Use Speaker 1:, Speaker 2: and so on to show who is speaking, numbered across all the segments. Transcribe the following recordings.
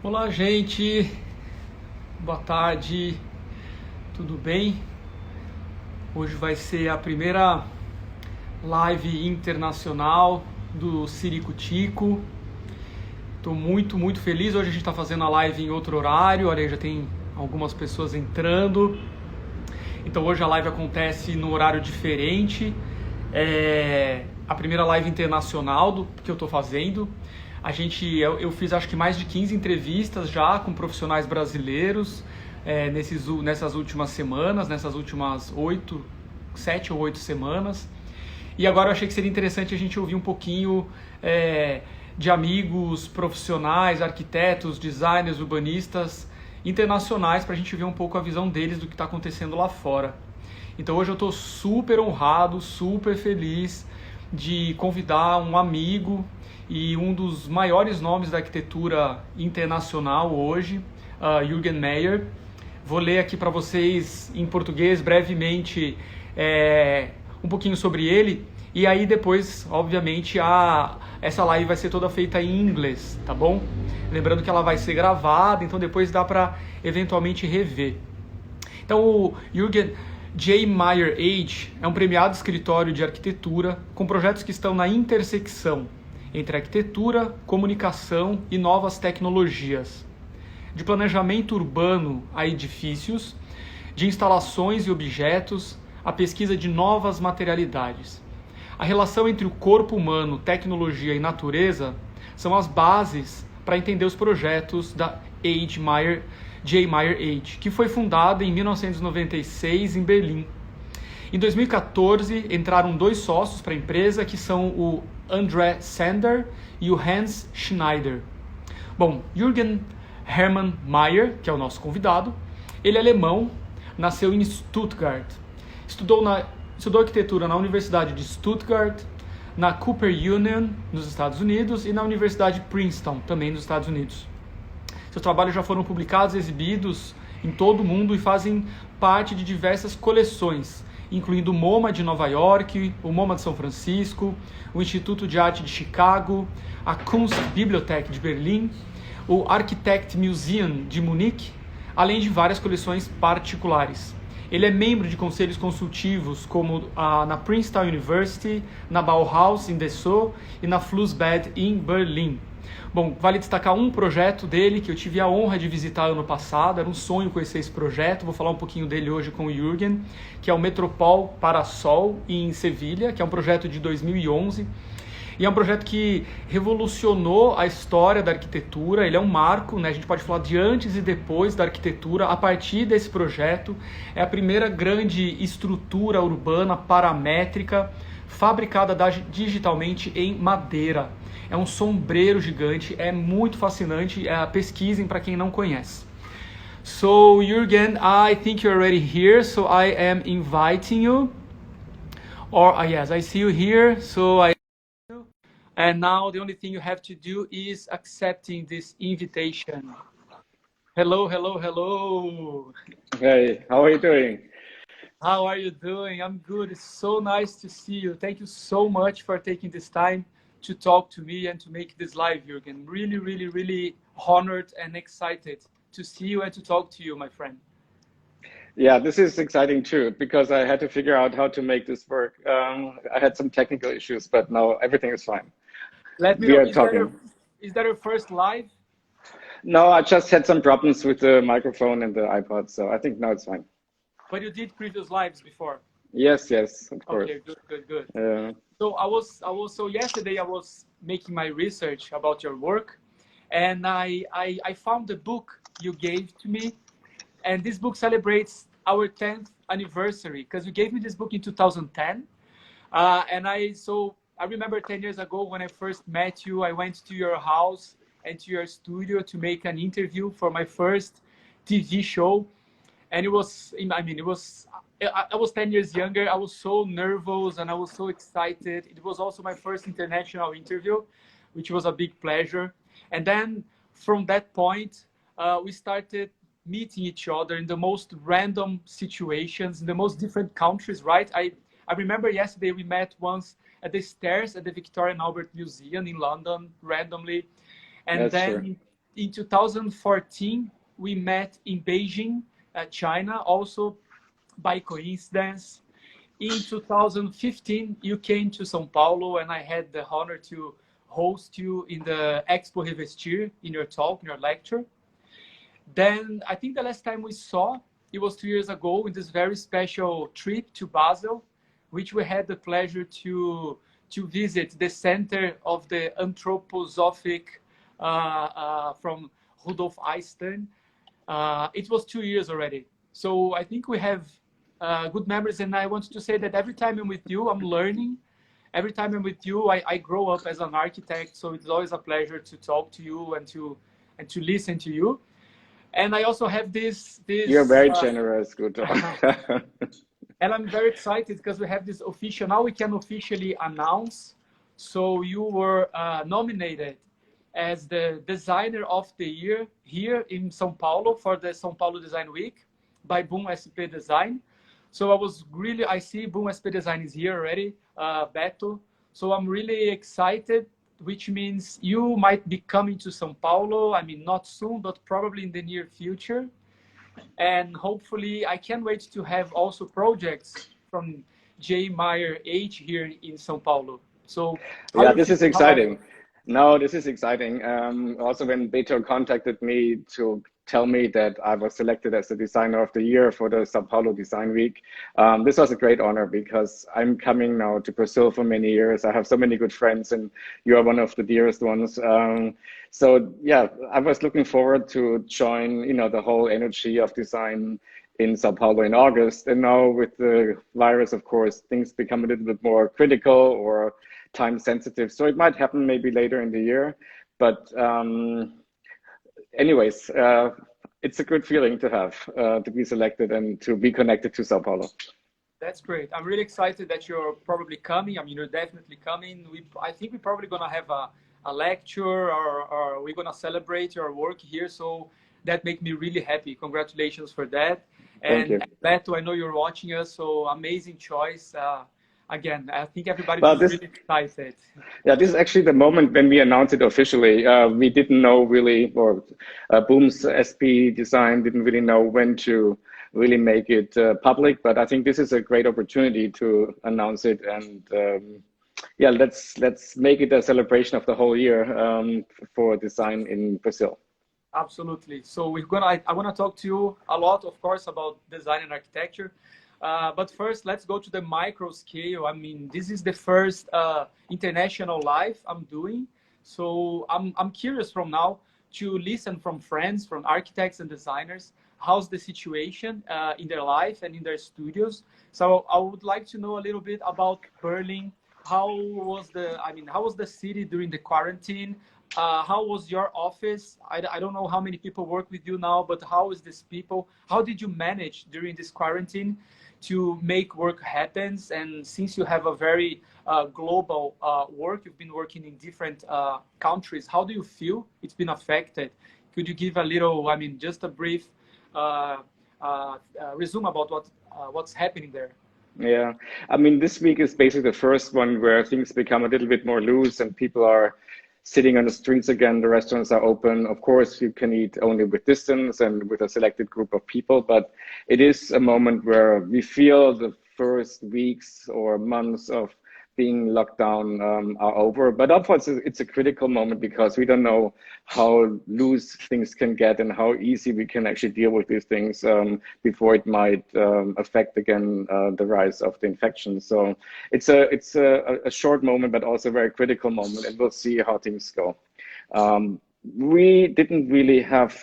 Speaker 1: Olá, gente. Boa tarde. Tudo bem? Hoje vai ser a primeira live internacional do Ciricutico. Estou muito feliz. Hoje a gente está fazendo a live em outro horário. Olha aí, já tem algumas pessoas entrando. Então hoje a live acontece no horário diferente. É a primeira live internacional que eu estou fazendo. Eu fiz acho que mais de 15 entrevistas já com profissionais brasileiros nessas últimas semanas, nessas últimas 7 ou 8 semanas. E agora eu achei que seria interessante a gente ouvir um pouquinho de amigos, profissionais, arquitetos, designers, urbanistas internacionais para a gente ver um pouco a visão deles do que está acontecendo lá fora. Então hoje eu estou super honrado, super feliz de convidar um amigo e um dos maiores nomes da arquitetura internacional hoje, Juergen Meyer. Vou ler aqui para vocês em português brevemente um pouquinho sobre ele, e aí depois, obviamente, essa live vai ser toda feita em inglês, tá bom? Lembrando que ela vai ser gravada, então depois dá para eventualmente rever. Então o Juergen J. Meyer Age é um premiado escritório de arquitetura com projetos que estão na intersecção entre arquitetura, comunicação e novas tecnologias. De planejamento urbano a edifícios, de instalações e objetos, a pesquisa de novas materialidades. A relação entre o corpo humano, tecnologia e natureza são as bases para entender os projetos da J. Meyer Age, que foi fundada em 1996 em Berlim. Em 2014, entraram 2 sócios para a empresa, que são o André Sander e o Hans Schneider. Bom, Juergen Hermann Meyer, que é o nosso convidado, ele é alemão, nasceu em Stuttgart. Estudou arquitetura na Universidade de Stuttgart, na Cooper Union, nos Estados Unidos, e na Universidade de Princeton, também nos Estados Unidos. Seus trabalhos já foram publicados e exibidos em todo o mundo e fazem parte de diversas coleções, incluindo o MoMA de Nova York, o MoMA de São Francisco, o Instituto de Arte de Chicago, a Kunstbibliothek de Berlim, o Architect Museum de Munique, além de várias coleções particulares. Ele é membro de conselhos consultivos como na Princeton University, na Bauhaus em Dessau e na Flusbad em Berlim. Bom, vale destacar um projeto dele que eu tive a honra de visitar ano passado, era um sonho conhecer esse projeto, vou falar um pouquinho dele hoje com o Juergen, que é o Metropol Parasol em Sevilha, que é um projeto de 2011, e é um projeto que revolucionou a história da arquitetura. Ele é um marco, né? A gente pode falar de antes e depois da arquitetura a partir desse projeto. É a primeira grande estrutura urbana paramétrica fabricada digitalmente em madeira. É um sombreiro gigante, é muito fascinante, pesquisem para quem não conhece. So, Juergen, I think you're already here, so I am inviting you. Yes, I see you here, so and now the only thing you have to do is accepting this invitation. Hello.
Speaker 2: Hey, how are you doing?
Speaker 1: How are you doing? I'm good. It's so nice to see you. Thank you so much for taking this time to talk to me and to make this live, Juergen. Really honored and excited to see you and to talk to you, my friend.
Speaker 2: Yeah, this is exciting too, because I had to figure out how to make this work. I had some technical issues, but now everything is fine.
Speaker 1: Let me know, is that your first live?
Speaker 2: No, I just had some problems with the microphone and the iPod, so I think now it's fine.
Speaker 1: But you did previous lives before?
Speaker 2: Yes, of course.
Speaker 1: Okay, good. So yesterday I was making my research about your work, and I found the book you gave to me, and this book celebrates our 10th anniversary, because you gave me this book in 2010, and I remember 10 years ago when I first met you, I went to your house and to your studio to make an interview for my first TV show, and I was 10 years younger. I was so nervous and I was so excited. It was also my first international interview, which was a big pleasure. And then from that point, we started meeting each other in the most random situations, in the most different countries, right? I remember yesterday we met once at the stairs at the Victoria and Albert Museum in London, randomly. And
Speaker 2: That's
Speaker 1: then
Speaker 2: true.
Speaker 1: in 2014, we met in Beijing, China, also by coincidence. In 2015, you came to São Paulo, and I had the honor to host you in the Expo Revestir in your talk, in your lecture. Then I think the last time we saw, it was 2 years ago in this very special trip to Basel, which we had the pleasure to visit the center of the anthroposophic from Rudolf Einstein. It was 2 years already. So I think we have good memories. And I want to say that every time I'm with you, I'm learning. Every time I'm with you, I grow up as an architect. So it's always a pleasure to talk to you and to listen to you. And I also have this
Speaker 2: You're very generous, Guto.
Speaker 1: And I'm very excited because we have this official, now we can officially announce. So you were nominated as the designer of the year here in São Paulo for the São Paulo Design Week by Boom SP Design. So I see Boom SP Design is here already, Beto. So I'm really excited, which means you might be coming to São Paulo. I mean, not soon, but probably in the near future. And hopefully, I can't wait to have also projects from J. Meyer H here in São Paulo. So
Speaker 2: yeah, this is exciting. No, this is exciting. Also, when Beto contacted me to tell me that I was selected as the designer of the year for the São Paulo Design Week, this was a great honor because I'm coming now to Brazil for many years. I have so many good friends, and you are one of the dearest ones. So yeah, I was looking forward to join, the whole energy of design in Sao Paulo in August. And now with the virus, of course, things become a little bit more critical or time sensitive. So it might happen maybe later in the year. But anyways, it's a good feeling to have, to be selected and to be connected to Sao Paulo.
Speaker 1: That's great. I'm really excited that you're probably coming. I mean, you're definitely coming. I think we're probably going to have a lecture or we're going to celebrate your work here. So that makes me really happy. Congratulations for that.
Speaker 2: Thank you.
Speaker 1: Beto, I know you're watching us, so amazing choice. Again, I think everybody's really excited.
Speaker 2: Yeah, this is actually the moment when we announced it officially. We didn't know really, or Boom's SP Design didn't really know when to really make it public. But I think this is a great opportunity to announce it. And yeah, let's make it a celebration of the whole year for design in Brazil.
Speaker 1: Absolutely. So I want to talk to you a lot, of course, about design and architecture. But first, let's go to the micro scale. I mean, this is the first international live I'm doing. So I'm curious from now to listen from friends, from architects and designers, how's the situation in their life and in their studios. So I would like to know a little bit about Berlin. How was the city during the quarantine? How was your office? I don't know how many people work with you now, but how is this people? How did you manage during this quarantine to make work happen? And since you have a very global work, you've been working in different countries, how do you feel it's been affected? Could you give a little, just a brief resume about what's happening there?
Speaker 2: Yeah, I mean, this week is basically the first one where things become a little bit more loose and people are sitting on the streets again. The restaurants are open. Of course, you can eat only with distance and with a selected group of people, but it is a moment where we feel the first weeks or months of being locked down are over. But of course, it's a critical moment because we don't know how loose things can get and how easy we can actually deal with these things before it might affect again the rise of the infection. So it's a short moment, but also a very critical moment, and we'll see how things go. We didn't really have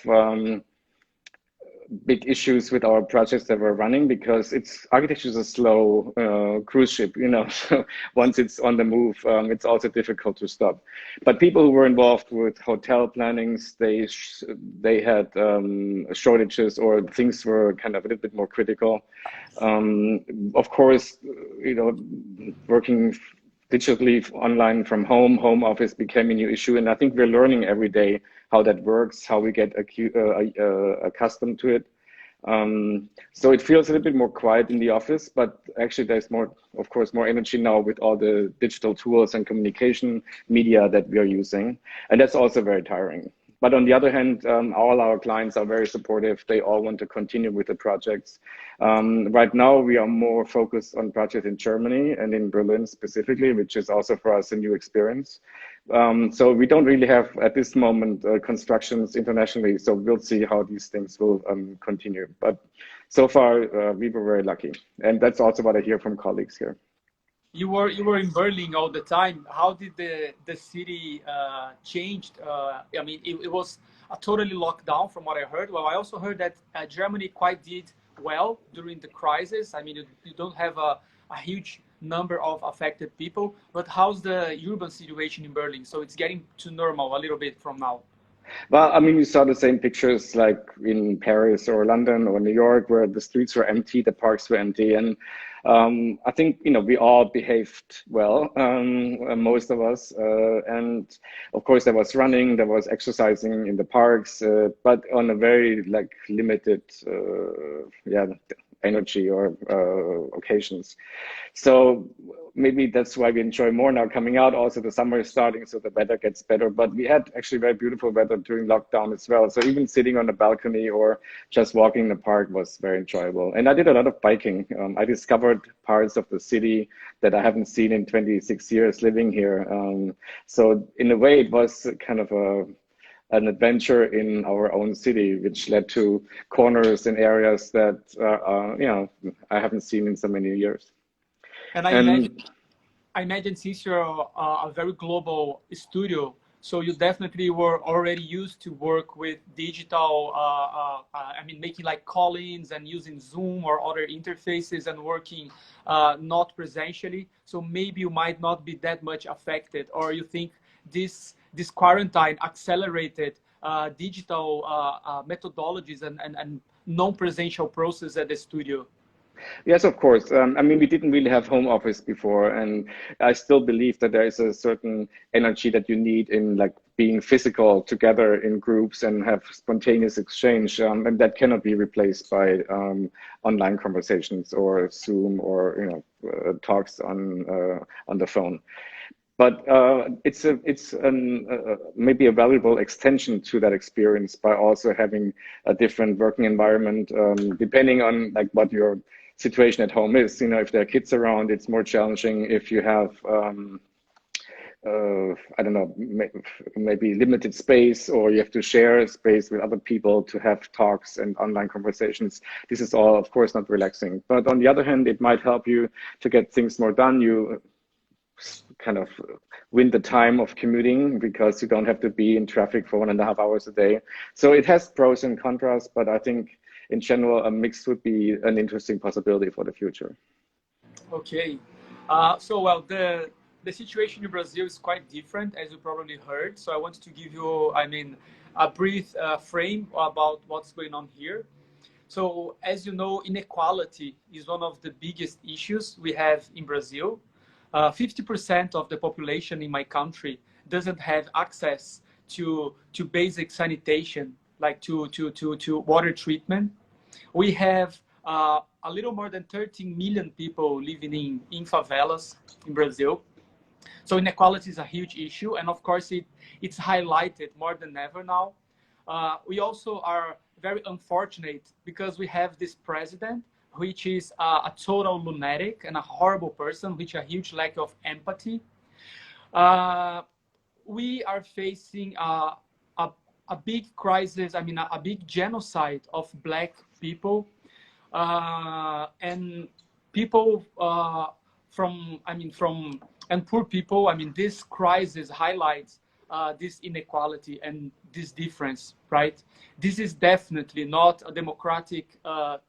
Speaker 2: big issues with our projects that we're running because architecture is a slow cruise ship, so once it's on the move, it's also difficult to stop. But people who were involved with hotel plannings, they had shortages or things were kind of a little bit more critical. Of course, working digitally online from home office became a new issue. And I think we're learning every day how that works, how we get accustomed to it. So it feels a little bit more quiet in the office, but actually there's more energy now with all the digital tools and communication media that we are using. And that's also very tiring. But on the other hand, all our clients are very supportive. They all want to continue with the projects. Right now, we are more focused on projects in Germany and in Berlin specifically, which is also for us a new experience. So we don't really have at this moment constructions internationally. So we'll see how these things will continue. But so far, we were very lucky. And that's also what I hear from colleagues here.
Speaker 1: You were in Berlin all the time. How did the city changed? I mean, it was a totally locked down from what I heard. Well, I also heard that Germany quite did well during the crisis. I mean, you don't have a huge number of affected people, but how's the urban situation in Berlin? So it's getting to normal a little bit from now.
Speaker 2: Well, I mean, you saw the same pictures like in Paris or London or New York, where the streets were empty, the parks were empty. And I think, you know, we all behaved well, most of us. And of course, there was running, there was exercising in the parks, but on a very like limited, energy or occasions. So maybe that's why we enjoy more now coming out. Also, the summer is starting, so the weather gets better. But we had actually very beautiful weather during lockdown as well. So even sitting on the balcony or just walking in the park was very enjoyable. And I did a lot of biking. I discovered parts of the city that I haven't seen in 26 years living here. So in a way, it was kind of an adventure in our own city, which led to corners and areas that you know, I haven't seen in so many years.
Speaker 1: And I imagine since you're a very global studio, so you definitely were already used to work with digital, I mean, making like call-ins and using Zoom or other interfaces and working not presentially. So maybe you might not be that much affected, or you think this quarantine accelerated digital methodologies and non-presential process at the studio?
Speaker 2: Yes, of course. I mean, we didn't really have home office before, and I still believe that there is a certain energy that you need in like being physical together in groups and have spontaneous exchange, and that cannot be replaced by online conversations or Zoom or, you know, talks on the phone. But it's maybe a valuable extension to that experience by also having a different working environment, depending on like what your situation at home is. You know, if there are kids around, it's more challenging. If you have, I don't know, maybe limited space, or you have to share space with other people to have talks and online conversations. This is all, of course, not relaxing. But on the other hand, it might help you to get things more done. You kind of win the time of commuting because you don't have to be in traffic for 1.5 hours a day. So it has pros and cons, but I think in general, a mix would be an interesting possibility for the future.
Speaker 1: Okay. So, well, the situation in Brazil is quite different, as you probably heard. So I wanted to give you, I mean, a brief frame about what's going on here. So as you know, inequality is one of the biggest issues we have in Brazil. 50% of the population in my country doesn't have access to basic sanitation, like to water treatment. We have a little more than 13 million people living in favelas in Brazil. So inequality is a huge issue, and of course it's highlighted more than ever now. We also are very unfortunate because we have this president which is a total lunatic and a horrible person, which a huge lack of empathy. We are facing a big crisis, I mean, a big genocide of Black people and people and poor people. I mean, this crisis highlights this inequality and this difference, right? This is definitely not a democratic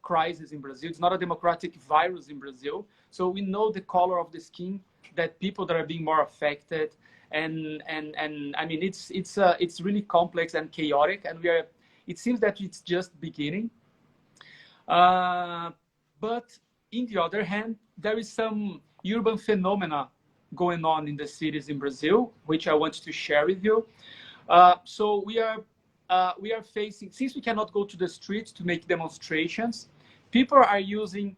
Speaker 1: crisis in Brazil. It's not a democratic virus in Brazil. So we know the color of the skin, that people that are being more affected, and I mean, it's really complex and chaotic, and it seems that it's just beginning. But in the other hand, there is some urban phenomena going on in the cities in Brazil, which I want to share with you. So we are facing, since we cannot go to the streets to make demonstrations, people are using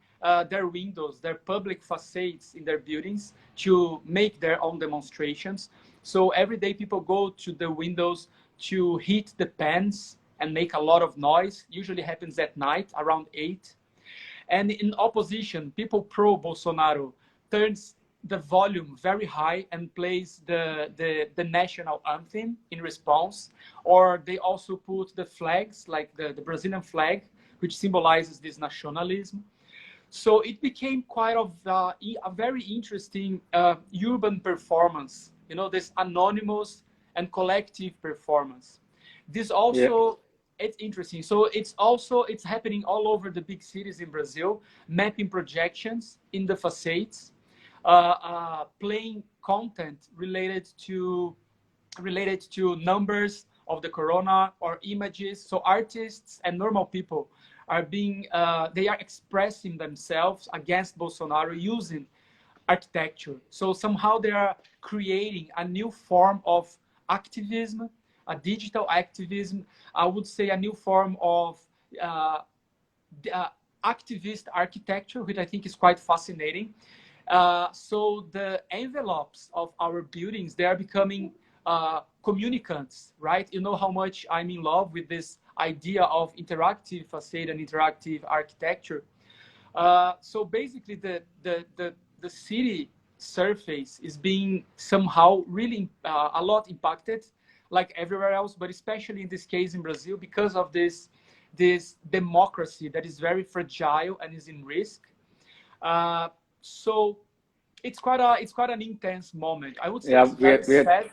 Speaker 1: their windows, their public facades in their buildings to make their own demonstrations. So every day people go to the windows to hit the pans and make a lot of noise. Usually happens at night around 8. And in opposition, people pro Bolsonaro turns the volume very high and plays the national anthem in response. Or they also put the flags, like the Brazilian flag, which symbolizes this nationalism. So it became quite of a very interesting urban performance, you know, this anonymous and collective performance. This also, it's interesting. So it's happening all over the big cities in Brazil, mapping projections in the facades, playing content related to numbers of the corona or images. So artists and normal people are being, they are expressing themselves against Bolsonaro using architecture. So somehow they are creating a new form of activism, a digital activism. I would say a new form of activist architecture, which I think is quite fascinating. So the envelopes of our buildings, they are becoming communicants, right? You know how much I'm in love with this idea of interactive facade and interactive architecture. So basically the city surface is being somehow really a lot impacted, like everywhere else, but especially in this case in Brazil, because of this democracy that is very fragile and is in risk. So it's quite an intense moment. I would say it's very sad.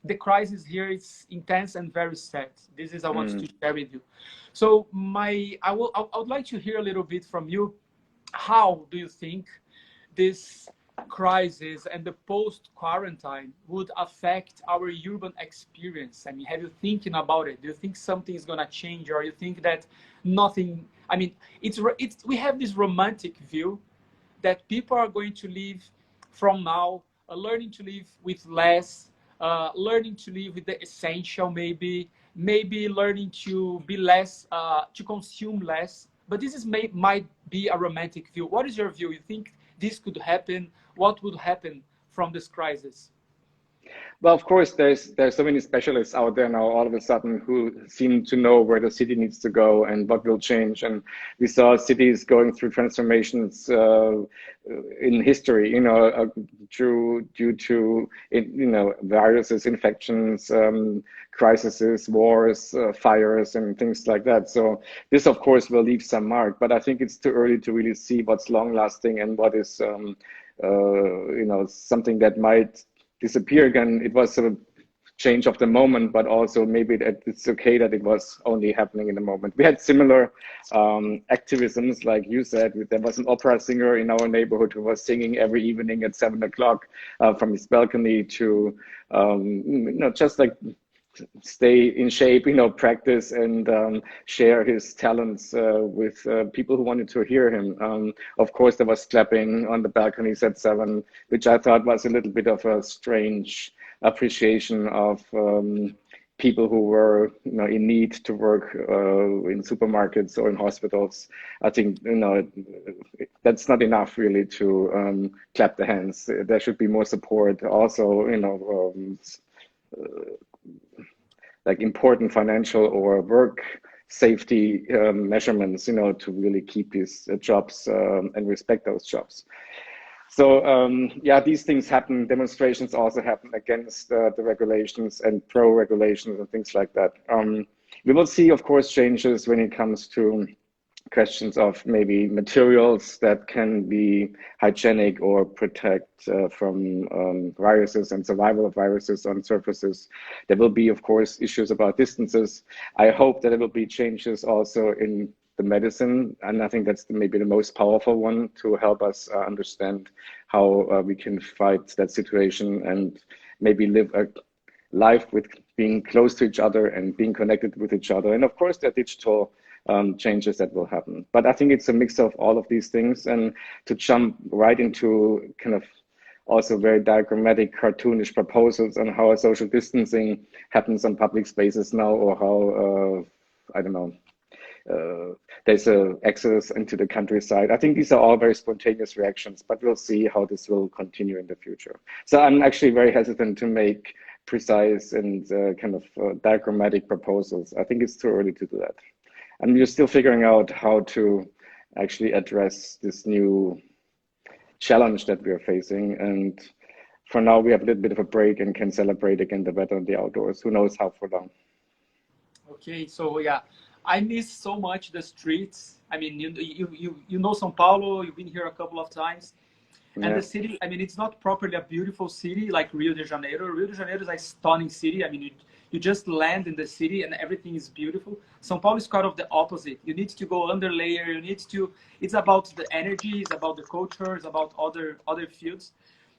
Speaker 1: The crisis here is intense and very sad. This is I want to share with you. So I would like to hear a little bit from you. How do you think this crisis and the post-quarantine would affect our urban experience? I mean, have you thinking about it? Do you think something is gonna change, or you think that nothing? I mean, we have this romantic view that people are going to live from now, learning to live with less, learning to live with the essential, maybe learning to be less, to consume less. But this might be a romantic view. What is your view? You think this could happen? What would happen from this crisis?
Speaker 2: Well, of course, there's so many specialists out there now all of a sudden who seem to know where the city needs to go and what will change. And we saw cities going through transformations in history, you know, due to, you know, viruses, infections, crises, wars, fires, and things like that. So this, of course, will leave some mark. But I think it's too early to really see what's long lasting and what is, you know, something that might disappear again. It was sort of change of the moment, but also maybe it's okay that it was only happening in the moment. We had similar activisms, like you said. There was an opera singer in our neighborhood who was singing every evening at 7 o'clock from his balcony to, you know, just like stay in shape, you know, practice and share his talents with people who wanted to hear him. Of course, there was clapping on the balconies at 7, which I thought was a little bit of a strange appreciation of people who were, you know, in need to work in supermarkets or in hospitals. I think, you know, that's not enough really to clap the hands. There should be more support. Also, you know, like important financial or work safety measurements, you know, to really keep these jobs and respect those jobs. So yeah, these things happen. Demonstrations also happen against the regulations and pro regulations and things like that. We will see, of course, changes when it comes to questions of maybe materials that can be hygienic or protect from viruses and survival of viruses on surfaces. There will be, of course, issues about distances. I hope that there will be changes also in the medicine, and I think that's maybe the most powerful one to help us understand how we can fight that situation and maybe live a life with being close to each other and being connected with each other. And of course, there are digital changes that will happen. But I think it's a mix of all of these things, and to jump right into kind of also very diagrammatic, cartoonish proposals on how a social distancing happens on public spaces now, or how, I don't know, there's a access into the countryside. I think these are all very spontaneous reactions, but we'll see how this will continue in the future. So I'm actually very hesitant to make precise and kind of diagrammatic proposals. I think it's too early to do that. And we're still figuring out how to actually address this new challenge that we are facing. And for now, we have a little bit of a break and can celebrate again the weather and the outdoors. Who knows how for long.
Speaker 1: Okay, so yeah, I miss so much the streets. I mean, you know São Paulo, you've been here a couple of times. And the city, I mean, it's not properly a beautiful city like Rio de Janeiro. Rio de Janeiro is a stunning city. I mean, you just land in the city and everything is beautiful. São Paulo is kind of the opposite. You need to go under layer. You need to, it's about the energy, it's about the culture, it's about other fields.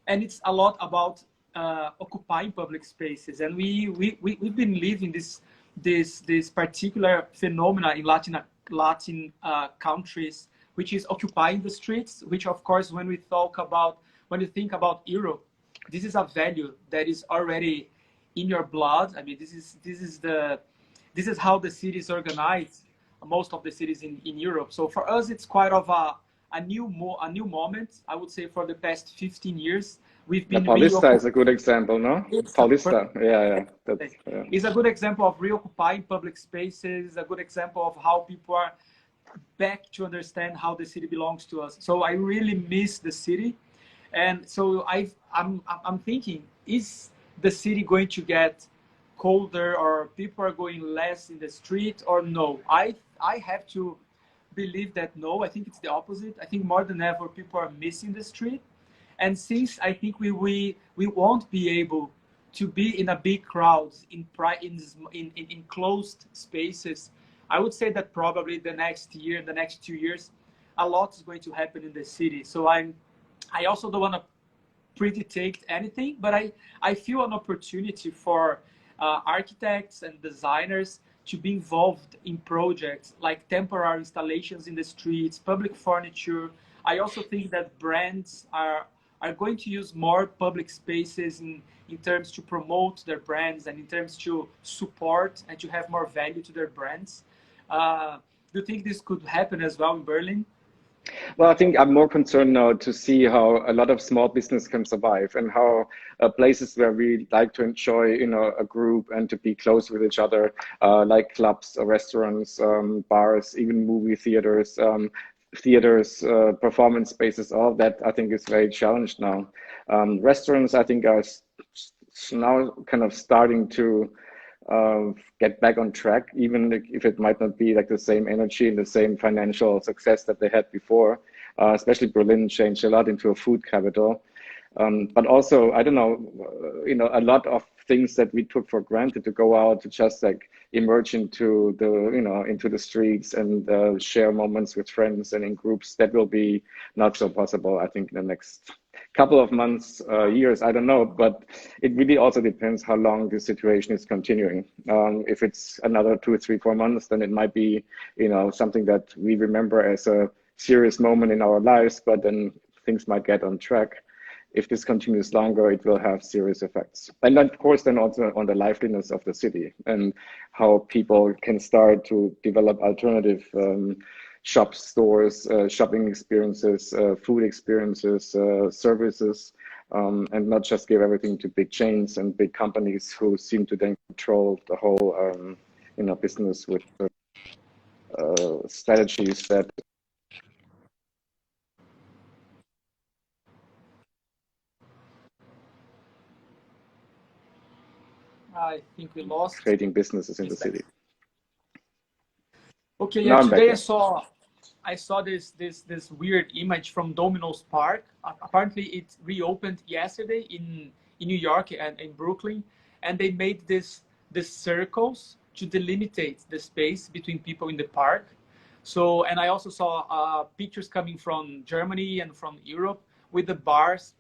Speaker 1: And it's a lot about occupying public spaces. And we've been living this particular phenomena in Latin countries, which is occupying the streets, which of course, when you think about Europe, this is a value that is already in your blood. I mean, this is how the city is organized, most of the cities in Europe. So for us, it's quite of a new moment. I would say for the past 15 years, we've been.
Speaker 2: Paulista is a good example, no? Paulista, yeah.
Speaker 1: It's a good example of reoccupying public spaces. A good example of how people are back to understand how the city belongs to us. So I really miss the city, and so I'm thinking, is the city going to get colder, or people are going less in the street, or no? I have to believe that no. I think it's the opposite. I think more than ever people are missing the street, and since I think we won't be able to be in a big crowds in closed spaces, I would say that probably the next 2 years, a lot is going to happen in the city. So I also don't want to predict anything, but I feel an opportunity for architects and designers to be involved in projects like temporary installations in the streets, public furniture. I also think that brands are going to use more public spaces in terms to promote their brands and in terms to support and to have more value to their brands. Do you think this could happen as well in Berlin?
Speaker 2: Well, I think I'm more concerned now to see how a lot of small business can survive, and how places where we like to enjoy, a group and to be close with each other, like clubs, restaurants, bars, even movie theaters, performance spaces, all that I think is very challenged now. Restaurants, I think, are now kind of starting to get back on track, even if it might not be like the same energy and the same financial success that they had before. Especially Berlin changed a lot into a food capital. But also, I don't know, a lot of things that we took for granted, to go out, to just like emerge into the streets and share moments with friends and in groups, that will be not so possible, I think, in the next couple of months, years, I don't know, but it really also depends how long this situation is continuing. If it's another 2, 3, 4 months, then it might be, something that we remember as a serious moment in our lives, but then things might get on track. If this continues longer, it will have serious effects. And of course, then also on the liveliness of the city and how people can start to develop alternative shops, stores, shopping experiences, food experiences, services, and not just give everything to big chains and big companies who seem to then control the whole, business with strategies that.
Speaker 1: I think we lost.
Speaker 2: Creating businesses in the city.
Speaker 1: Okay, yeah. Today I saw this weird image from Domino's Park. Apparently, it reopened yesterday in New York and in Brooklyn, and they made these circles to delimitate the space between people in the park. So, and I also saw pictures coming from Germany and from Europe with the bars,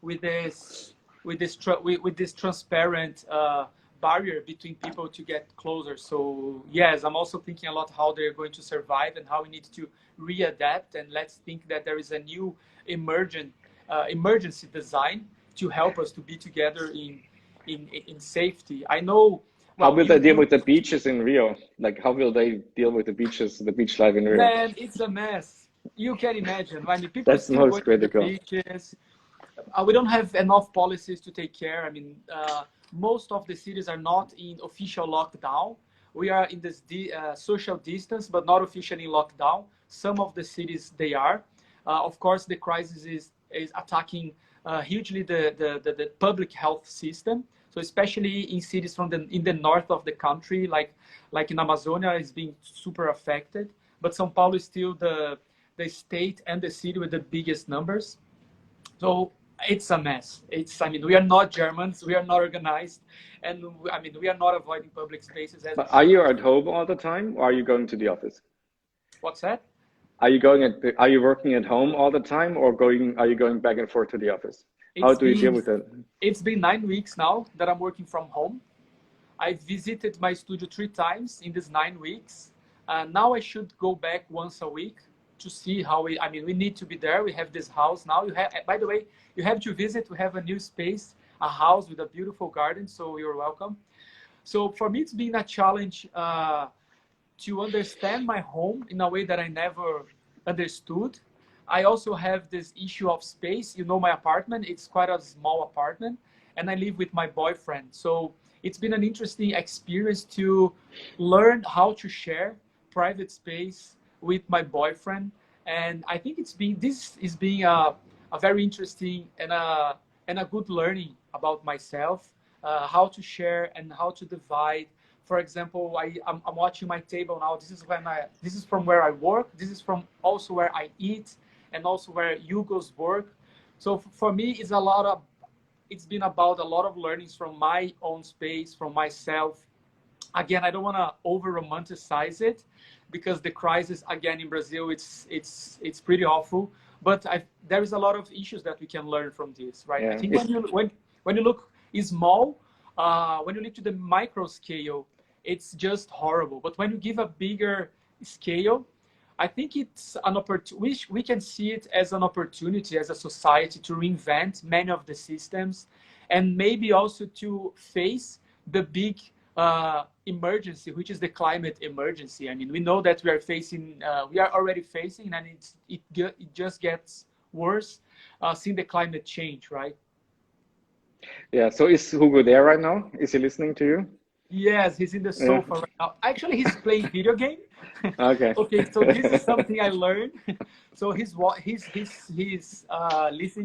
Speaker 1: with this transparent barrier between people to get closer. So yes, I'm also thinking a lot how they're going to survive and how we need to readapt. And let's think that there is a new emergency design to help us to be together in safety. I know.
Speaker 2: How will they deal with the beaches in Rio? Like, how will they deal with the beaches, the beach life in Rio?
Speaker 1: Man, it's a mess. You can imagine. I mean, people
Speaker 2: That's most critical.
Speaker 1: To the beaches. We don't have enough policies to take care. I mean, most of the cities are not in official lockdown. We are in this social distance, but not officially in lockdown. Some of the cities they are. Of course, the crisis is attacking hugely the public health system. So especially in cities in the north of the country, like in Amazonia, is being super affected. But São Paulo is still the state and the city with the biggest numbers. So it's a mess. I mean, we are not Germans, we are not organized, and I mean, we are not avoiding public spaces.
Speaker 2: But are you at home all the time, or are you going to the office?
Speaker 1: What's that?
Speaker 2: Are you working at home all the time, or are you going back and forth to the office? How do you deal with it?
Speaker 1: It's been 9 weeks now that I'm working from home. I visited my studio 3 times in these 9 weeks. Now I should go back once a week to see how we need to be there. We have this house now. By the way, you have to visit. We have a new space, a house with a beautiful garden, so you're welcome. So for me, it's been a challenge to understand my home in a way that I never understood. I also have this issue of space. You know, my apartment, it's quite a small apartment, and I live with my boyfriend. So it's been an interesting experience to learn how to share private space with my boyfriend. And I think this is being a very interesting and a good learning about myself, how to share and how to divide. For example, I'm watching my table now. This is from where I work. This is from also where I eat, and also where Hugo's work. So for me, it's been about a lot of learnings from my own space, from myself. Again, I don't want to over romanticize it, because the crisis again in Brazil, it's pretty awful. But there is a lot of issues that we can learn from this, right?
Speaker 2: Yeah.
Speaker 1: I think when you look small, when you look to the micro scale, it's just horrible. But when you give a bigger scale, I think it's an opportunity. We can see it as an opportunity as a society to reinvent many of the systems, and maybe also to face the big emergency, which is the climate emergency. I mean, we know that we are already facing, and it just gets worse, seeing the climate change, right?
Speaker 2: Yeah. So is Hugo there right now? Is he listening to you?
Speaker 1: Yes, he's in the sofa right now. Actually, he's playing video game.
Speaker 2: Okay.
Speaker 1: Okay, so this is something I learned. So he's listening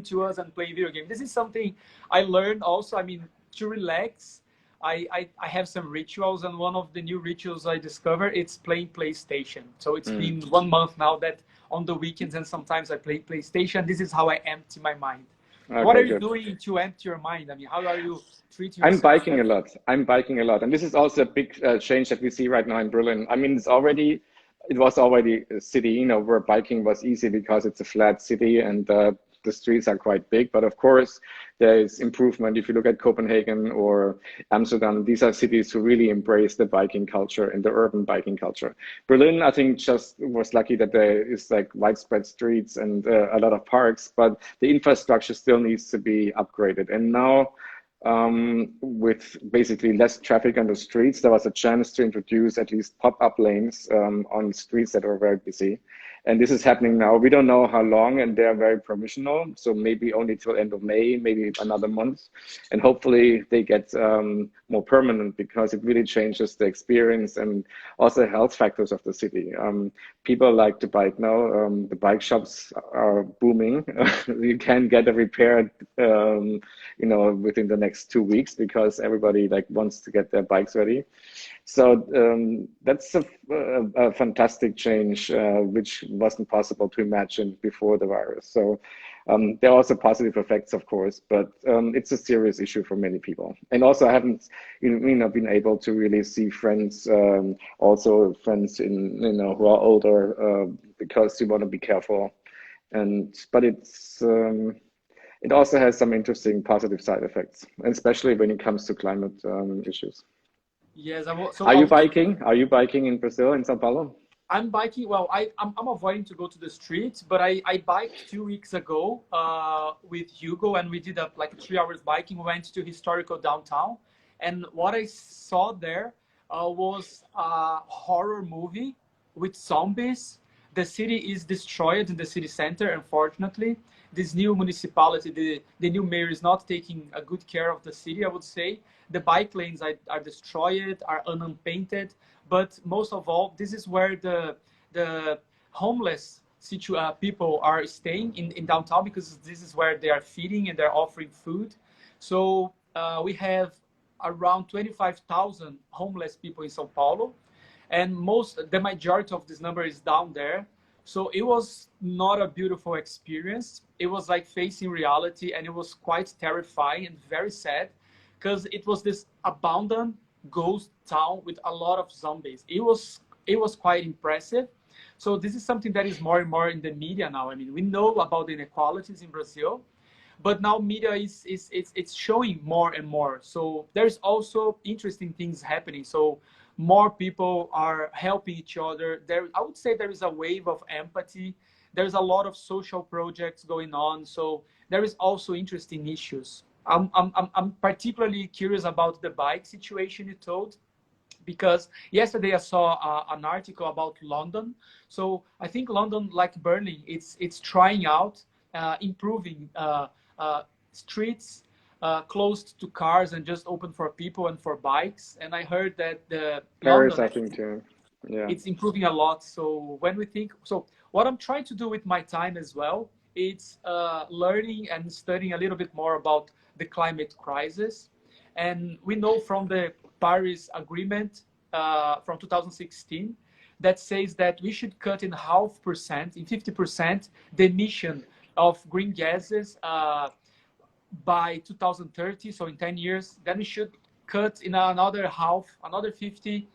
Speaker 1: to us and playing video game. This is something I learned also. I mean, to relax, I have some rituals, and one of the new rituals I discovered, it's playing PlayStation. So it's been 1 month now that on the weekends and sometimes I play PlayStation. This is how I empty my mind.
Speaker 2: Okay,
Speaker 1: what are you
Speaker 2: good.
Speaker 1: doing to empty your mind? I mean, how are you treating
Speaker 2: I'm
Speaker 1: yourself?
Speaker 2: biking a lot. And this is also a big change that we see right now in Berlin. I mean, it was already a city, you know, where biking was easy because it's a flat city and the streets are quite big. But of course, there is improvement. If you look at Copenhagen or Amsterdam, these are cities who really embrace the biking culture and the urban biking culture. Berlin, I think, just was lucky that there is like widespread streets and a lot of parks, but the infrastructure still needs to be upgraded. And now, with basically less traffic on the streets, there was a chance to introduce at least pop-up lanes on streets that are very busy. And this is happening now. We don't know how long, and they're very provisional. So maybe only till end of May, maybe another month. And hopefully they get more permanent, because it really changes the experience and also health factors of the city. People like to bike now. The bike shops are booming. You can get a repair, within the next 2 weeks, because everybody wants to get their bikes ready. So that's a fantastic change, which wasn't possible to imagine before the virus. So there are also positive effects, of course, but it's a serious issue for many people. And also, I haven't, been able to really see friends, also friends who are older, because you want to be careful. But it also has some interesting positive side effects, especially when it comes to climate issues.
Speaker 1: Yes,
Speaker 2: Are you biking? Are you biking in Brazil, in São Paulo?
Speaker 1: I'm biking. Well, I'm avoiding to go to the streets, but I biked 2 weeks ago with Hugo, and we did a 3 hours biking. We went to historical downtown, and what I saw there was a horror movie with zombies, the city is destroyed in the city center, unfortunately. This new municipality, the new mayor is not taking a good care of the city, I would say. The bike lanes are destroyed, are unpainted, but most of all, this is where the homeless people are staying in downtown, because this is where they are feeding and they're offering food. So we have around 25,000 homeless people in Sao Paulo, and the majority of this number is down there. So it was not a beautiful experience. It was like facing reality, and it was quite terrifying and very sad, because it was this abandoned ghost town with a lot of zombies. It was quite impressive. So this is something that is more and more in the media now. I mean, we know about the inequalities in Brazil, but now media it's showing more and more. So there's also interesting things happening. So more people are helping each other. I would say there is a wave of empathy. There's a lot of social projects going on. So there is also interesting issues. I'm particularly curious about the bike situation you told, because yesterday I saw an article about London. So I think London, like Berlin, it's trying out improving streets closed to cars and just open for people and for bikes. And I heard that the
Speaker 2: Paris,
Speaker 1: London,
Speaker 2: I think too. Yeah.
Speaker 1: it's improving a lot. So when we think, so what I'm trying to do with my time as well, it's learning and studying a little bit more about the climate crisis. And we know from the Paris Agreement from 2016 that says that we should cut in 0.5%, in 50%, the emission of green gases by 2030, so in 10 years. Then we should cut in another half, another 50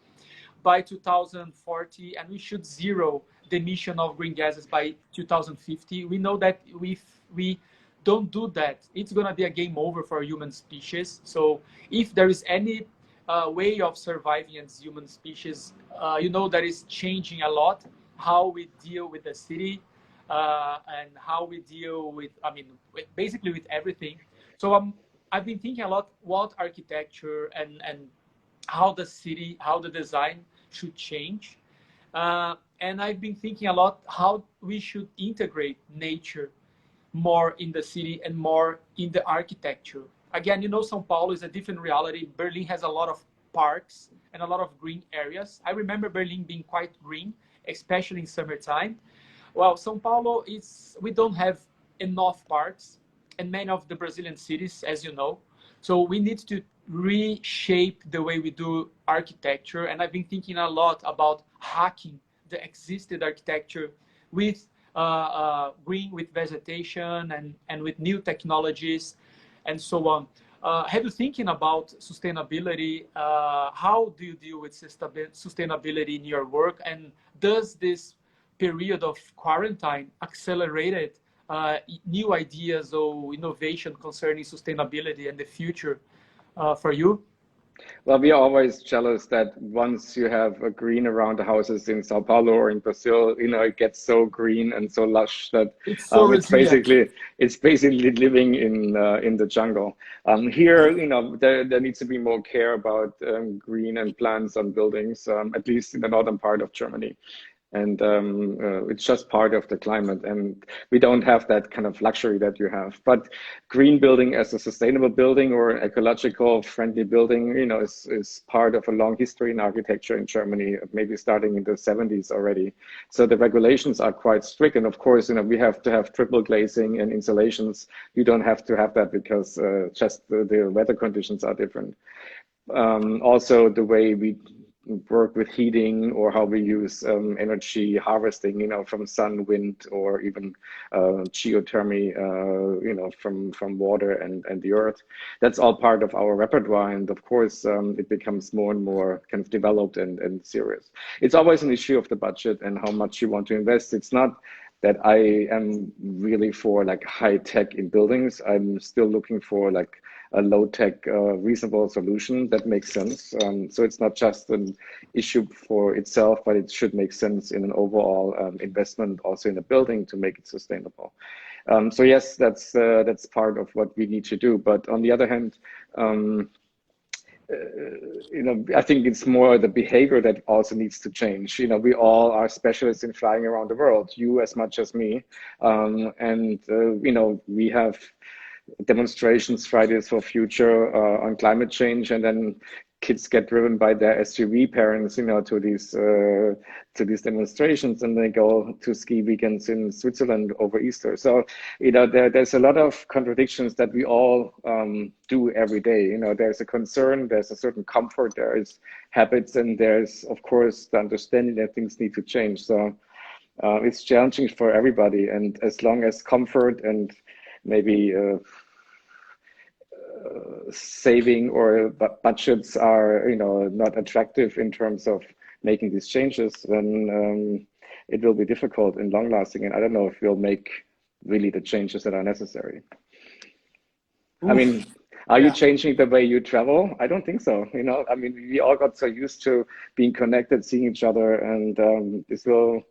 Speaker 1: by 2040, and we should zero the emission of green gases by 2050. We know that if we don't do that, it's going to be a game over for human species. So if there is any way of surviving as human species, you know, that is changing a lot how we deal with the city and how we deal with, I mean, basically with everything. So I've been thinking a lot what architecture and how the city, how the design should change. And I've been thinking a lot how we should integrate nature more in the city and more in the architecture. Again, you know, São Paulo is a different reality. Berlin has a lot of parks and a lot of green areas. I remember Berlin being quite green, especially in summertime. Well, São Paulo we don't have enough parks in many of the Brazilian cities, as you know. So we need to reshape the way we do architecture. And I've been thinking a lot about hacking the existing architecture with green, with vegetation and with new technologies and so on. Have you thinking about sustainability? How do you deal with sustainability in your work? And does this period of quarantine accelerated new ideas or innovation concerning sustainability and the future for you?
Speaker 2: Well, we are always jealous that once you have a green around the houses in Sao Paulo or in Brazil, you know, it gets so green and so lush that it's basically living in the jungle. Here, you know, there needs to be more care about green and plants on buildings, at least in the northern part of Germany. And it's just part of the climate, and we don't have that kind of luxury that you have. But green building as a sustainable building or an ecological friendly building, you know, is part of a long history in architecture in Germany, maybe starting in the 70s already. So the regulations are quite strict, and of course, you know, we have to have triple glazing and insulations. You don't have to have that because just the weather conditions are different. Also, the way we work with heating or how we use energy harvesting, you know, from sun, wind, or even geothermy, you know, from water and the earth. That's all part of our repertoire. And of course, it becomes more and more kind of developed and serious. It's always an issue of the budget and how much you want to invest. It's not that I am really for like high tech in buildings. I'm still looking for like a low tech, reasonable solution that makes sense. So it's not just an issue for itself, but it should make sense in an overall investment also in a building to make it sustainable. So yes, that's part of what we need to do. But on the other hand, I think it's more the behavior that also needs to change. We all are specialists in flying around the world, you as much as me. And we have demonstrations, Fridays for Future, on climate change, and then kids get driven by their SUV parents, to these demonstrations, and they go to ski weekends in Switzerland over Easter. So, there's a lot of contradictions that we all do every day. There's a concern, there's a certain comfort, there is habits, and there's, of course, the understanding that things need to change. So it's challenging for everybody. And as long as comfort and maybe saving or budgets are not attractive in terms of making these changes, then it will be difficult and long lasting, and I don't know if we'll make really the changes that are necessary. Oof. I mean, are you changing the way you travel? I don't think so. I mean, we all got so used to being connected, seeing each other, and this will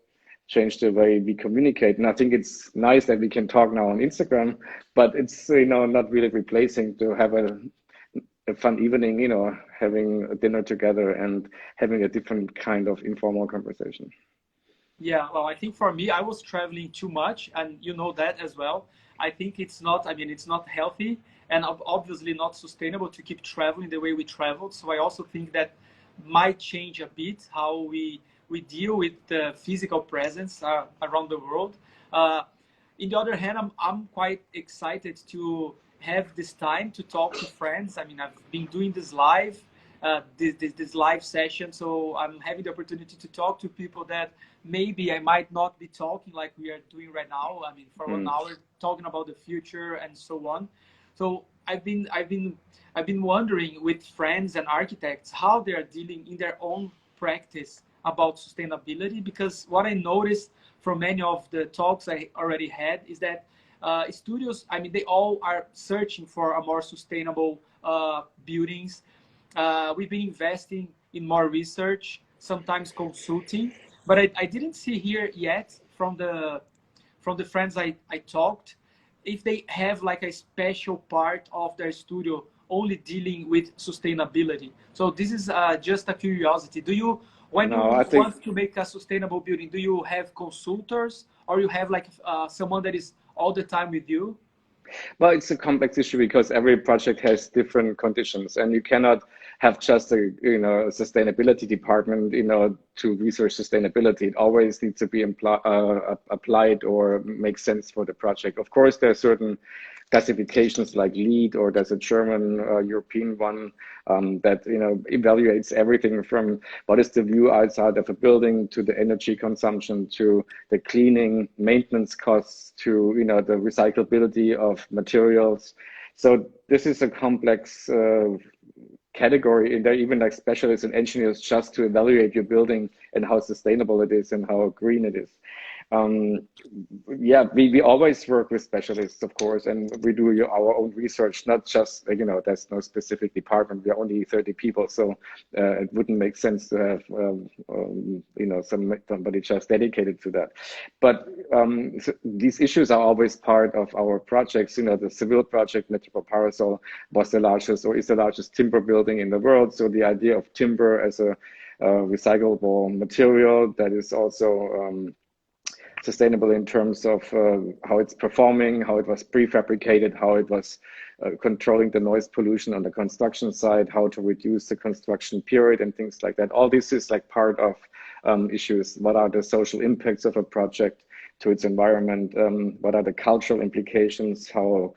Speaker 2: change the way we communicate. And I think it's nice that we can talk now on Instagram, but it's not really replacing to have a fun evening, having a dinner together and having a different kind of informal conversation.
Speaker 1: Yeah, well, I think for me, I was traveling too much, and you know that as well. I think it's not healthy and obviously not sustainable to keep traveling the way we traveled. So I also think that might change a bit how we deal with the physical presence around the world. In the other hand, I'm quite excited to have this time to talk to friends. I mean, I've been doing this live session, so I'm having the opportunity to talk to people that maybe I might not be talking like we are doing right now. I mean, for 1 hour talking about the future and so on. So I've been wondering with friends and architects how they are dealing in their own practice about sustainability, because what I noticed from many of the talks I already had is that studios, I mean, they all are searching for a more sustainable buildings. We've been investing in more research, sometimes consulting, but I didn't see here yet from the friends I talked if they have like a special part of their studio only dealing with sustainability. So this is just a curiosity. When you want to make a sustainable building, do you have consultants or you have like someone that is all the time with you?
Speaker 2: Well, it's a complex issue because every project has different conditions, and you cannot have just a sustainability department to research sustainability. It always needs to be applied or make sense for the project. Of course, there are certain classifications like LEED, or there's a German European one that evaluates everything from what is the view outside of a building to the energy consumption to the cleaning, maintenance costs to the recyclability of materials. So this is a complex category, and there are even like specialists and engineers just to evaluate your building and how sustainable it is and how green it is. We always work with specialists, of course, and we do our own research, not just, there's no specific department. We're only 30 people, so it wouldn't make sense to have, somebody just dedicated to that. But so these issues are always part of our projects. The Seville project, Metropole Parasol, was the largest or is the largest timber building in the world. So the idea of timber as a recyclable material that is also sustainable in terms of how it's performing, how it was prefabricated, how it was controlling the noise pollution on the construction site, how to reduce the construction period and things like that. All this is like part of issues. What are the social impacts of a project to its environment? What are the cultural implications? How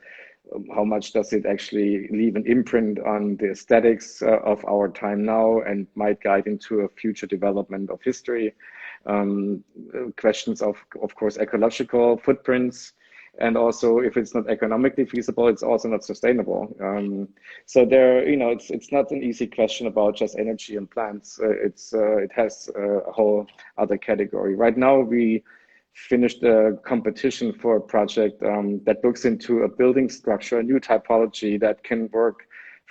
Speaker 2: much does it actually leave an imprint on the aesthetics of our time now and might guide into a future development of history? Questions of course, ecological footprints, and also if it's not economically feasible, it's also not sustainable. So there, it's not an easy question about just energy and plants. It has a whole other category. Right now, we finished a competition for a project that looks into a building structure, a new typology that can work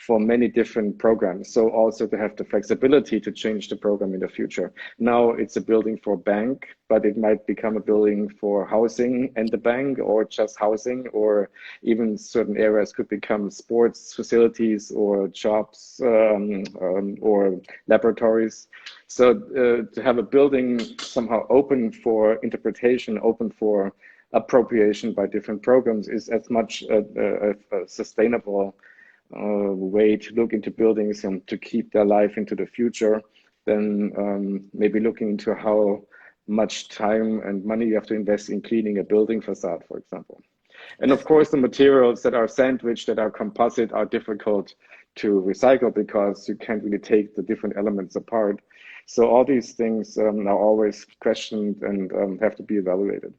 Speaker 2: for many different programs. So also to have the flexibility to change the program in the future. Now it's a building for bank, but it might become a building for housing and the bank, or just housing, or even certain areas could become sports facilities or jobs or laboratories. So to have a building somehow open for interpretation, open for appropriation by different programs is as much a sustainable way to look into buildings and to keep their life into the future than maybe looking into how much time and money you have to invest in cleaning a building facade, for example. And of course, the materials that are sandwiched, that are composite, are difficult to recycle because you can't really take the different elements apart. So all these things are always questioned and have to be evaluated.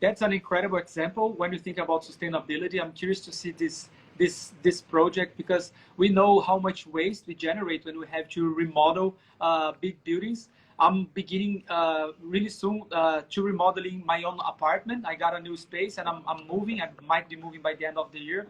Speaker 1: That's an incredible example. When you think about sustainability, I'm curious to see this project, because we know how much waste we generate when we have to remodel big buildings. I'm beginning really soon to remodeling my own apartment. I got a new space and I'm moving. I might be moving by the end of the year.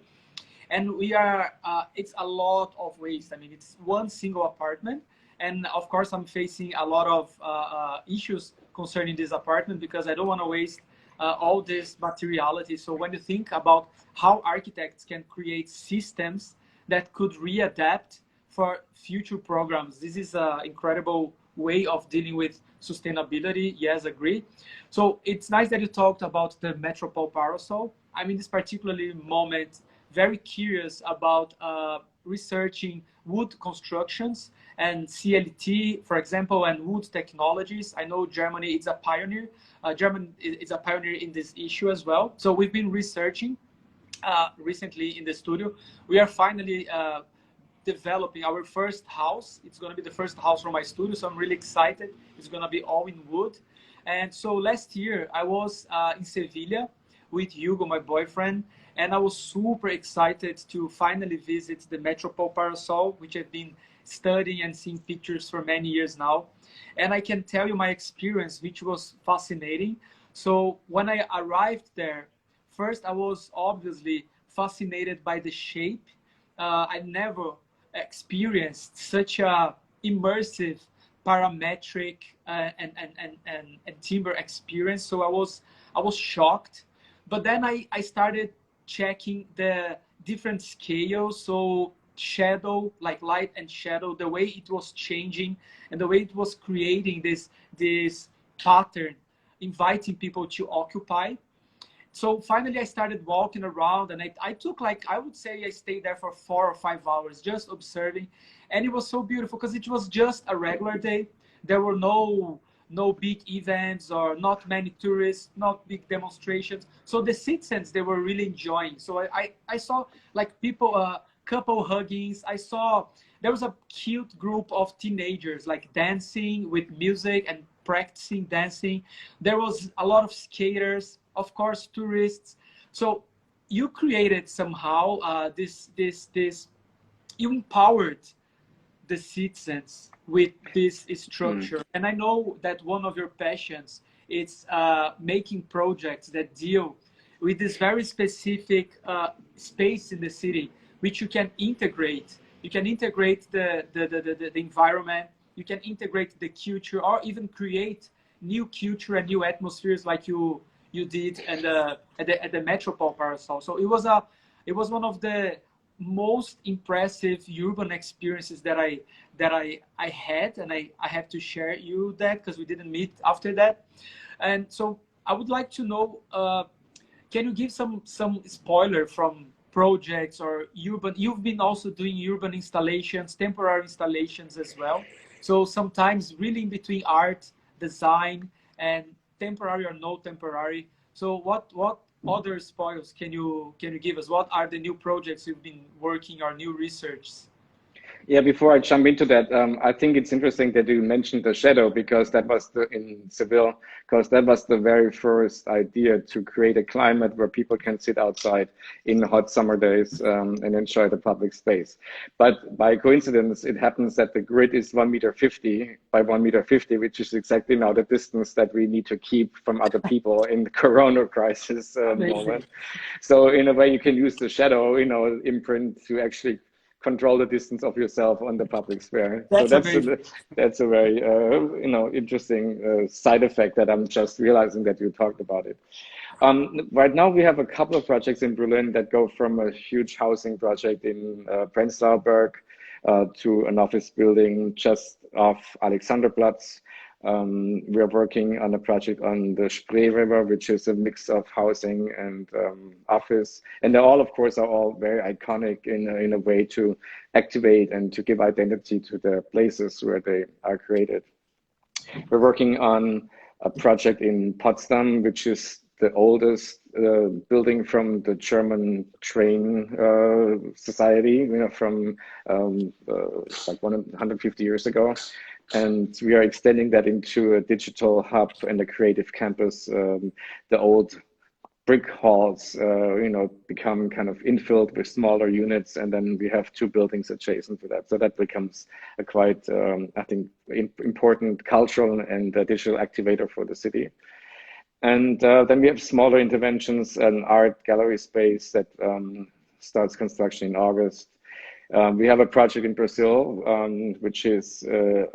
Speaker 1: And we are, it's a lot of waste. I mean, it's one single apartment. And of course, I'm facing a lot of issues concerning this apartment because I don't want to waste all this materiality. So when you think about how architects can create systems that could readapt for future programs, this is an incredible way of dealing with sustainability. Yes, agree. So it's nice that you talked about the Metropole Parasol. I'm in this particularly moment very curious about researching wood constructions and CLT, for example, and wood technologies. I know Germany is a pioneer. Germany is a pioneer in this issue as well. So we've been researching recently in the studio. We are finally developing our first house. It's going to be the first house from my studio, so I'm really excited. It's going to be all in wood. And so last year I was in Sevilla with Hugo, my boyfriend, and I was super excited to finally visit the Metropole Parasol, which I've been studying and seeing pictures for many years now. And I can tell you my experience, which was fascinating. So when I arrived there, first I was obviously fascinated by the shape. I never experienced such a immersive parametric and timber experience. So I was shocked. But then I started checking the different scales. So shadow, like light and shadow, the way it was changing and the way it was creating this pattern, inviting people to occupy. So finally I started walking around, and I took, like, I would say I stayed there for 4 or 5 hours just observing. And it was so beautiful because it was just a regular day. There were no big events or not many tourists, not big demonstrations. So the citizens, they were really enjoying. So I saw like people, couple huggings. I saw there was a cute group of teenagers like dancing with music and practicing dancing. There was a lot of skaters, of course, tourists. So you created somehow you empowered the citizens with this structure. And I know that one of your passions is making projects that deal with this very specific space in the city, which you can integrate. You can integrate the environment, you can integrate the culture, or even create new culture and new atmospheres like you did at the Metropole Parasol. So it was one of the most impressive urban experiences that I had, and I have to share you that because we didn't meet after that. And so I would like to know, can you give some spoiler from projects or urban? You've been also doing urban installations, temporary installations as well. So sometimes really in between art, design, and temporary or no temporary. So what other spoils can you give us? What are the new projects you've been working or new research?
Speaker 2: Yeah, before I jump into that, I think it's interesting that you mentioned the shadow, because that was in Seville, because that was the very first idea to create a climate where people can sit outside in hot summer days and enjoy the public space. But by coincidence, it happens that the grid is 1.50 meters by 1.50 meters, which is exactly now the distance that we need to keep from other people in the Corona crisis moment. So in a way, you can use the shadow, imprint to actually control the distance of yourself on the public sphere.
Speaker 1: That's
Speaker 2: So
Speaker 1: amazing.
Speaker 2: that's a very interesting side effect that I'm just realizing that you talked about it. Right now we have a couple of projects in Berlin that go from a huge housing project in Prenzlauer Berg to an office building just off Alexanderplatz. We are working on a project on the Spree River, which is a mix of housing and office. And they all, of course, are all very iconic in a way to activate and to give identity to the places where they are created. We're working on a project in Potsdam, which is the oldest building from the German train society, from like 150 years ago. And we are extending that into a digital hub and a creative campus. The old brick halls, become kind of infilled with smaller units, and then we have two buildings adjacent to that. So that becomes a quite, I think, important cultural and digital activator for the city. And then we have smaller interventions, an art gallery space that starts construction in August. We have a project in Brazil, which is a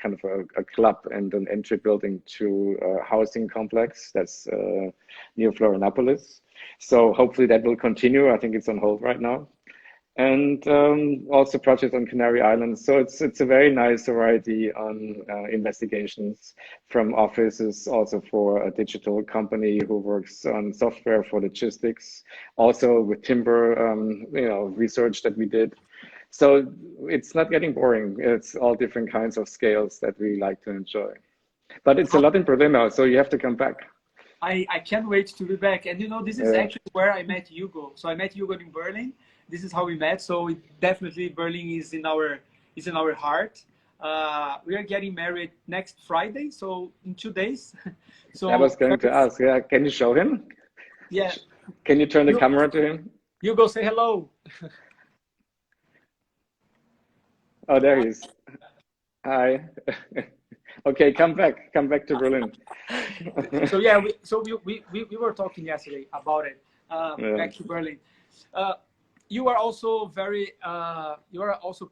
Speaker 2: kind of a club and an entry building to a housing complex that's near Florianopolis. So hopefully that will continue. I think it's on hold right now. And also projects on Canary Islands. So it's a very nice variety on investigations, from offices, also for a digital company who works on software for logistics, also with timber, research that we did. So it's not getting boring. It's all different kinds of scales that we like to enjoy. But it's a lot in Berlin now, so you have to come back.
Speaker 1: I can't wait to be back. And this is actually where I met Hugo. So I met Hugo in Berlin. This is how we met. So definitely Berlin is in our heart. We are getting married next Friday, so in 2 days. So
Speaker 2: I was going to ask, can you show him?
Speaker 1: Yeah.
Speaker 2: Can you turn the camera to him?
Speaker 1: Hugo, say hello.
Speaker 2: Oh, there he is. Hi. Okay, come back to Berlin.
Speaker 1: So yeah, we were talking yesterday about it. Back to Berlin. You are also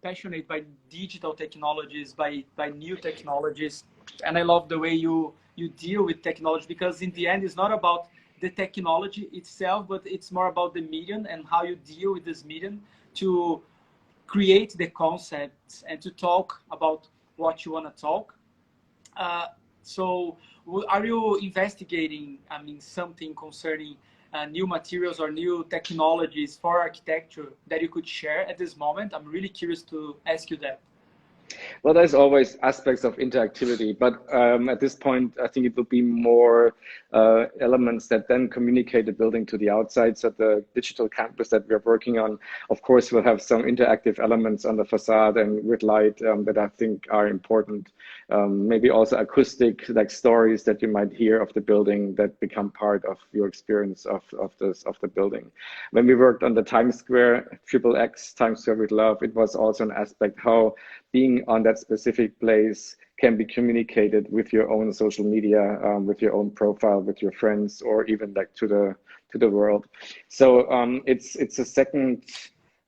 Speaker 1: passionate by digital technologies, by new technologies, and I love the way you deal with technology, because in the end it's not about the technology itself, but it's more about the medium and how you deal with this medium to create the concepts and to talk about what you want to talk. So are you investigating, something concerning new materials or new technologies for architecture that you could share at this moment? I'm really curious to ask you that.
Speaker 2: Well, there's always aspects of interactivity, but at this point, I think it will be more elements that then communicate the building to the outside. So the digital campus that we're working on, of course, will have some interactive elements on the facade and with light that I think are important. Maybe also acoustic, like stories that you might hear of the building that become part of your experience of the building. When we worked on the Times Square, XXX, Times Square with Love, it was also an aspect how being on that specific place can be communicated with your own social media, with your own profile, with your friends, or even like to the world. So it's a second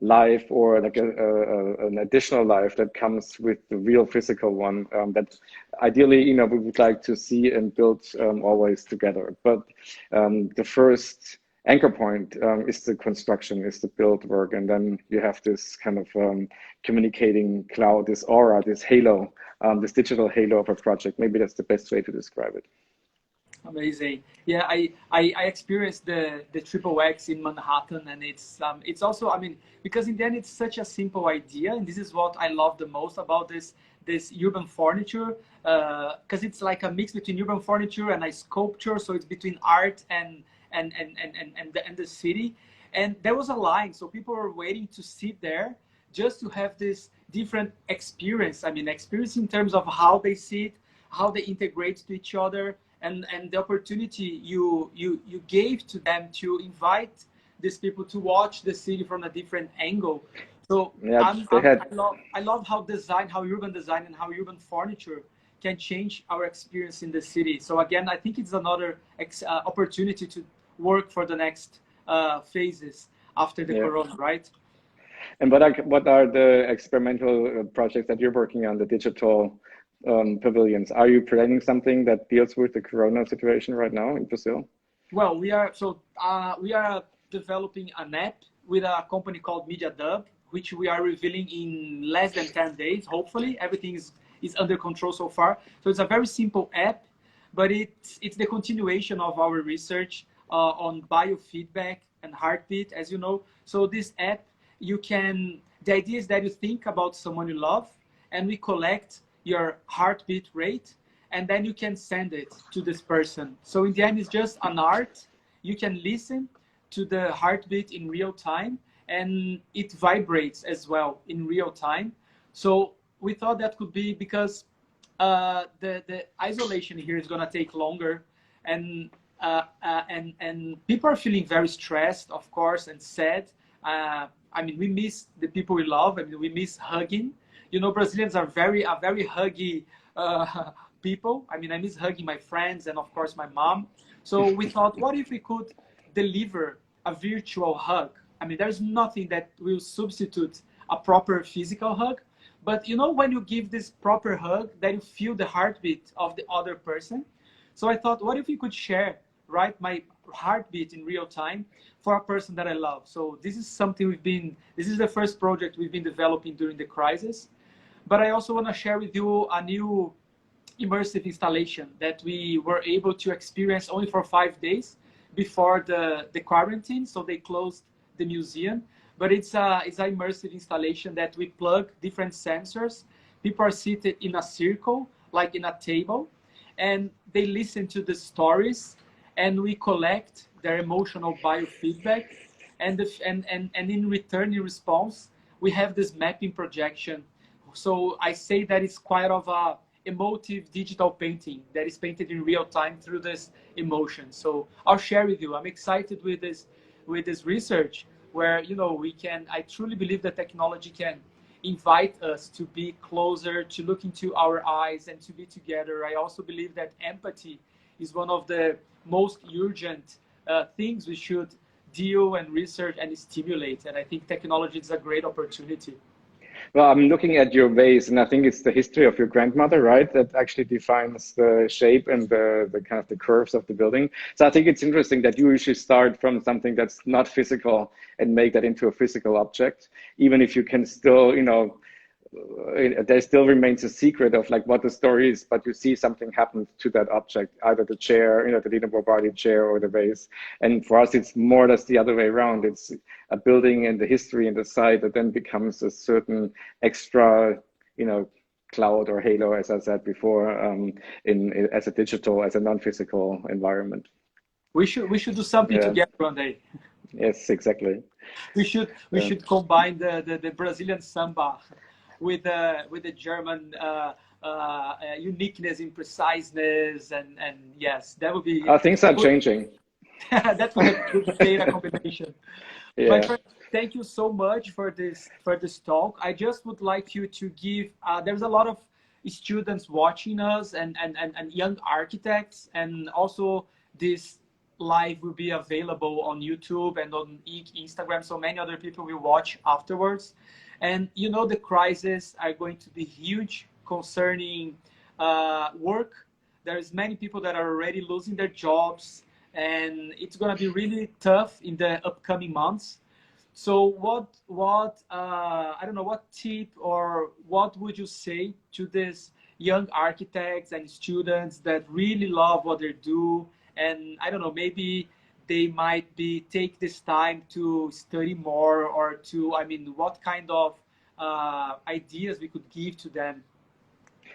Speaker 2: life, or like an additional life that comes with the real physical one that ideally we would like to see and build always together. But the first anchor point is the construction, is the build work, and then you have this kind of communicating cloud, this aura, this halo, this digital halo of a project. Maybe that's the best way to describe it.
Speaker 1: Amazing. Yeah, I experienced the XXX in Manhattan, and it's also, because in the end it's such a simple idea, and this is what I love the most about this urban furniture, because it's like a mix between urban furniture and a sculpture, so it's between art and the city. And there was a line, so people were waiting to sit there just to have this different experience. Experience in terms of how they sit, how they integrate to each other, and the opportunity you gave to them to invite these people to watch the city from a different angle. So
Speaker 2: yeah,
Speaker 1: I love how urban design and how urban furniture can change our experience in the city. So again, I think it's another opportunity to work for the next phases after the corona, right?
Speaker 2: And what are the experimental projects that you're working on, the digital pavilions? Are you planning something that deals with the Corona situation right now in Brazil?
Speaker 1: Well, we are developing an app with a company called MediaDub, which we are revealing in less than 10 days. Hopefully, everything is under control so far. So it's a very simple app, but it's the continuation of our research on biofeedback and heartbeat, as you know. So this app, the idea is that you think about someone you love, and we collect your heartbeat rate, and then you can send it to this person. So in the end, it's just an art. You can listen to the heartbeat in real time, and it vibrates as well in real time. So we thought that could be because the isolation here is gonna take longer, and people are feeling very stressed, of course, and sad. I mean, we miss the people we love. I mean, we miss hugging. You know, Brazilians are a very huggy people. I mean, I miss hugging my friends and of course my mom. So we thought, what if we could deliver a virtual hug? I mean, there's nothing that will substitute a proper physical hug. But you know, when you give this proper hug, then you feel the heartbeat of the other person. So I thought, what if we could share, right, my heartbeat in real time for a person that I love? So this is something this is the first project we've been developing during the crisis. But I also want to share with you a new immersive installation that we were able to experience only for 5 days before the quarantine. So they closed the museum, but it's an immersive installation that we plug different sensors. People are seated in a circle, like in a table, and they listen to the stories, and we collect their emotional biofeedback, and in return, in response, we have this mapping projection. So I say that it's quite of a emotive digital painting that is painted in real time through this emotion. So I'll share with you. I'm excited with this research where, you know, I truly believe that technology can invite us to be closer, to look into our eyes and to be together. I also believe that empathy is one of the most urgent things we should deal and research and stimulate. And I think technology is a great opportunity.
Speaker 2: Well, I'm looking at your vase, and I think it's the history of your grandmother, right? That actually defines the shape and the kind of the curves of the building. So I think it's interesting that you usually start from something that's not physical and make that into a physical object, even if you can still, you know, there still remains a secret of like what the story is, but you see something happen to that object, either the chair, you know, the Dino Bombardier chair or the vase. And for us, it's more or less the other way around. It's a building and the history and the site that then becomes a certain extra, you know, cloud or halo, as I said before, as a digital, as a non-physical environment.
Speaker 1: We should do something together one day.
Speaker 2: Yes, exactly.
Speaker 1: We should combine the Brazilian samba with the German uniqueness in preciseness, and yes, that would be.
Speaker 2: Things are changing.
Speaker 1: That would be a good data combination.
Speaker 2: Yeah.
Speaker 1: My friend, thank you so much for this talk. I just would like you to give. There's a lot of students watching us and young architects, and also this live will be available on YouTube and on Instagram, so many other people will watch afterwards. And you know, the crises are going to be huge concerning work. There's many people that are already losing their jobs, and it's going to be really tough in the upcoming months. So what I don't know, what tip or what would you say to these young architects and students that really love what they do? And I don't know, maybe they might take this time to study more, or to, I mean, what kind of ideas we could give to them?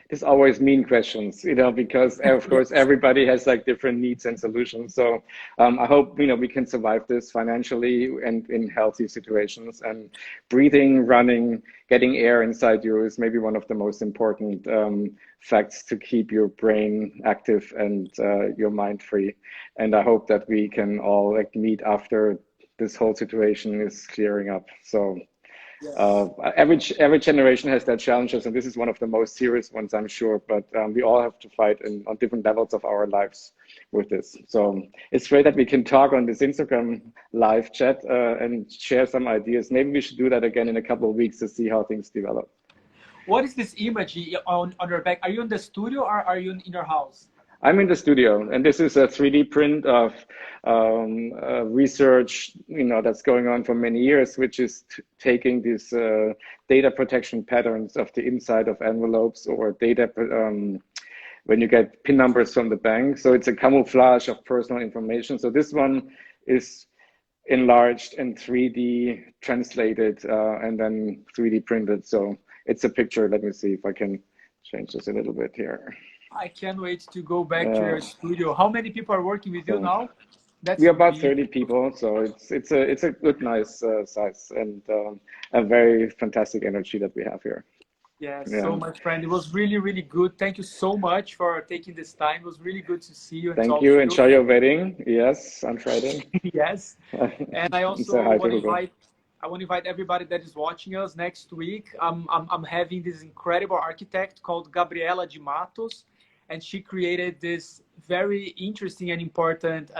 Speaker 2: There's always mean questions, you know, because of course everybody has like different needs and solutions. So I hope, you know, we can survive this financially and in healthy situations. And breathing, running, getting air inside you is maybe one of the most important facts to keep your brain active and your mind free. And I hope that we can all like meet after this whole situation is clearing up. So Every generation has their challenges, and this is one of the most serious ones, I'm sure. But we all have to fight on different levels of our lives with this. So it's great that we can talk on this Instagram live chat and share some ideas. Maybe we should do that again in a couple of weeks to see how things develop.
Speaker 1: What is this image on your back? Are you in the studio or are you in your house?
Speaker 2: I'm in the studio, and this is a 3D print of research, that's going on for many years, which is taking these data protection patterns of the inside of envelopes or data when you get PIN numbers from the bank. So it's a camouflage of personal information. So this one is enlarged and 3D translated and then 3D printed. So it's a picture. Let me see if I can change this a little bit here.
Speaker 1: I can't wait to go back to your studio. How many people are working with you now?
Speaker 2: We're about 30 people, so it's a good, nice size and a very fantastic energy that we have here.
Speaker 1: Yes, so my friend, it was really, really good. Thank you so much for taking this time. It was really good to see you.
Speaker 2: Thank you. Enjoy your wedding. Yes, on Friday.
Speaker 1: Yes, and I also want to invite everybody that is watching us next week. I'm having this incredible architect called Gabriela de Matos, and she created this very interesting and important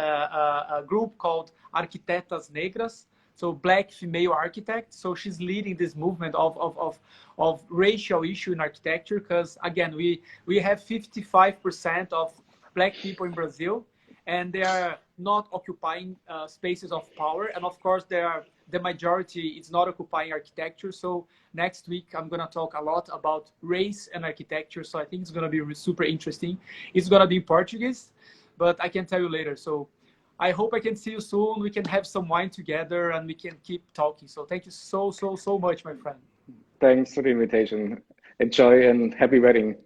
Speaker 1: group called Arquitetas Negras, so Black female architects. So she's leading this movement of racial issue in architecture, because again, we have 55% of Black people in Brazil, and they are not occupying spaces of power. And of course, the majority is not occupying architecture. So next week, I'm going to talk a lot about race and architecture. So I think it's going to be super interesting. It's going to be in Portuguese, but I can tell you later. So I hope I can see you soon. We can have some wine together and we can keep talking. So thank you so much, my friend.
Speaker 2: Thanks for the invitation. Enjoy and happy wedding.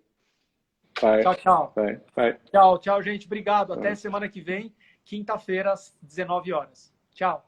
Speaker 2: Bye.
Speaker 1: Tchau, tchau.
Speaker 2: Bye. Bye.
Speaker 1: Tchau, tchau, gente. Obrigado. Até semana que vem, quinta-feira, às 19 horas. Tchau.